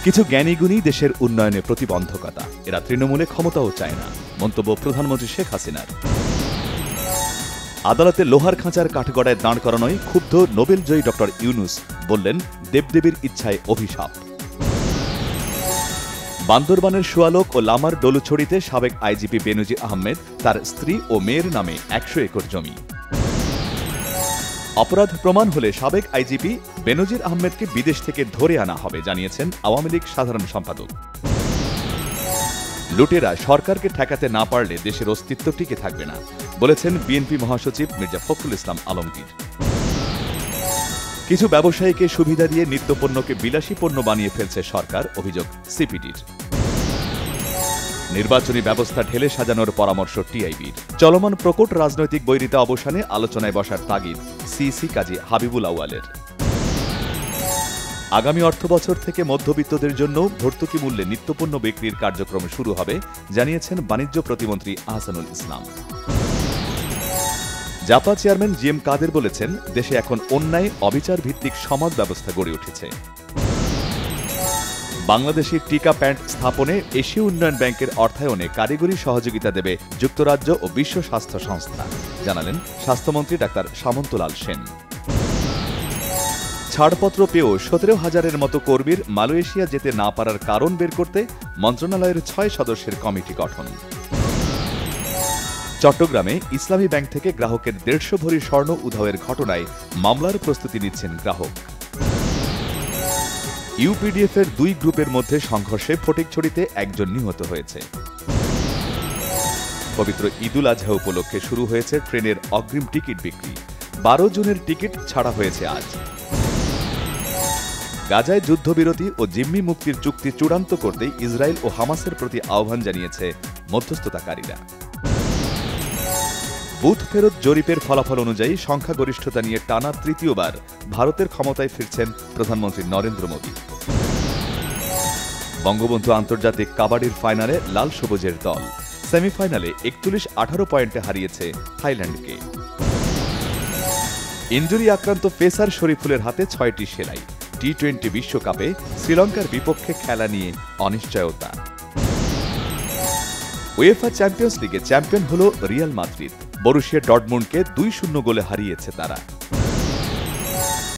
কিছু জ্ঞানীগুণী দেশের উন্নয়নে প্রতিবন্ধকতা, এরা তৃণমূলে ক্ষমতাও চায় না, মন্তব্য প্রধানমন্ত্রী শেখ হাসিনার। আদালতে লোহার খাঁচার কাঠগড়ায় দাঁড় করানোয় ক্ষুব্ধ নোবেলজয়ী ডক্টর ইউনুস বললেন, দেবদেবীর ইচ্ছায় অভিশাপ। বান্দরবানের শুয়ালোক ও লামার ডলুছড়িতে সাবেক আইজিপি বেনজির আহমেদ, তার স্ত্রী ও মেয়ের নামে ১০০ একর জমি। অপরাধ প্রমাণ হলে সাবেক আইজিপি বেনজির আহমেদকে বিদেশ থেকে ধরে আনা হবে, জানিয়েছেন আওয়ামী লীগ সাধারণ সম্পাদক। লুটেরা সরকারকে ঠেকাতে না পারলে দেশের অস্তিত্ব টিকে থাকবে না, বলেছেন বিএনপি মহাসচিব মির্জা ফখরুল ইসলাম আলমগীর। কিছু ব্যবসায়ীকে সুবিধা দিয়ে নিত্যপণ্যকে বিলাসী পণ্য বানিয়ে ফেলছে সরকার, অভিযোগ সিপিডির। নির্বাচনী ব্যবস্থা ঢেলে সাজানোর পরামর্শ টিআইবির। চলমান প্রকট রাজনৈতিক বৈরিতা অবসানে আলোচনায় বসার তাগিদ সিইসি কাজী হাবিবুল আউয়ালের। আগামী অর্থবছর থেকে মধ্যবিত্তদের জন্য ভর্তুকি মূল্যে নিত্যপণ্য বিক্রির কার্যক্রম শুরু হবে, জানিয়েছেন বাণিজ্য প্রতিমন্ত্রী আহসানুল ইসলাম। জাপা চেয়ারম্যান জিএম কাদের বলেছেন, দেশে এখন অন্যায় অবিচার ভিত্তিক সমাজ ব্যবস্থা গড়ে উঠেছে। বাংলাদেশি টিকা প্যান্ট স্থাপনে এশীয় উন্নয়ন ব্যাংকের অর্থায়নে কারিগরি সহযোগিতা দেবে যুক্তরাজ্য ও বিশ্ব স্বাস্থ্য সংস্থা, জানালেন স্বাস্থ্যমন্ত্রী ডাক্তার সামন্তলাল সেন। ছাড়পত্র পেয়েও ১৭,০০০-এর মতো কর্মীর মালয়েশিয়া যেতে না পারার কারণ বের করতে মন্ত্রণালয়ের ৬ সদস্যের কমিটি গঠন। চট্টগ্রামে ইসলামী ব্যাংক থেকে গ্রাহকের ১৫০ ভরি স্বর্ণ উধাওয়ের ঘটনায় মামলার প্রস্তুতি নিচ্ছেন গ্রাহক। ইউপিডিএফের ২ গ্রুপের মধ্যে সংঘর্ষে ফটিকছড়িতে একজন নিহত হয়েছে। পবিত্র ঈদুল আজহা উপলক্ষে শুরু হয়েছে ট্রেনের অগ্রিম টিকিট বিক্রি। ১২ জুনের টিকিট ছাড়া হয়েছে আজ। গাজায় যুদ্ধবিরতি ও জিম্মি মুক্তির চুক্তি চূড়ান্ত করতে ইসরায়েল ও হামাসের প্রতি আহ্বান জানিয়েছে মধ্যস্থতাকারীরা। বুথ ফেরত জরিপের ফলাফল অনুযায়ী সংখ্যাগরিষ্ঠতা নিয়ে টানা তৃতীয়বার ভারতের ক্ষমতায় ফিরছেন প্রধানমন্ত্রী নরেন্দ্র মোদী। বঙ্গবন্ধু আন্তর্জাতিক কাবাডির ফাইনালে লাল সবুজের দল সেমিফাইনালে ৪১-১৮ পয়েন্টে হারিয়েছে থাইল্যান্ডকে। ইনজুরি আক্রান্ত পেসার শরীফুলের হাতে ৬টি সেলাই। টি-20 বিশ্বকাপে শ্রীলঙ্কার বিপক্ষে খেলা নিয়ে অনিশ্চয়তা। উয়েফা চ্যাম্পিয়ন্স লিগে চ্যাম্পিয়ন হল রিয়াল মাদ্রিদ। বরুসিয়া ডর্টমুন্ডকে ২-০ গোলে হারিয়েছে তারা।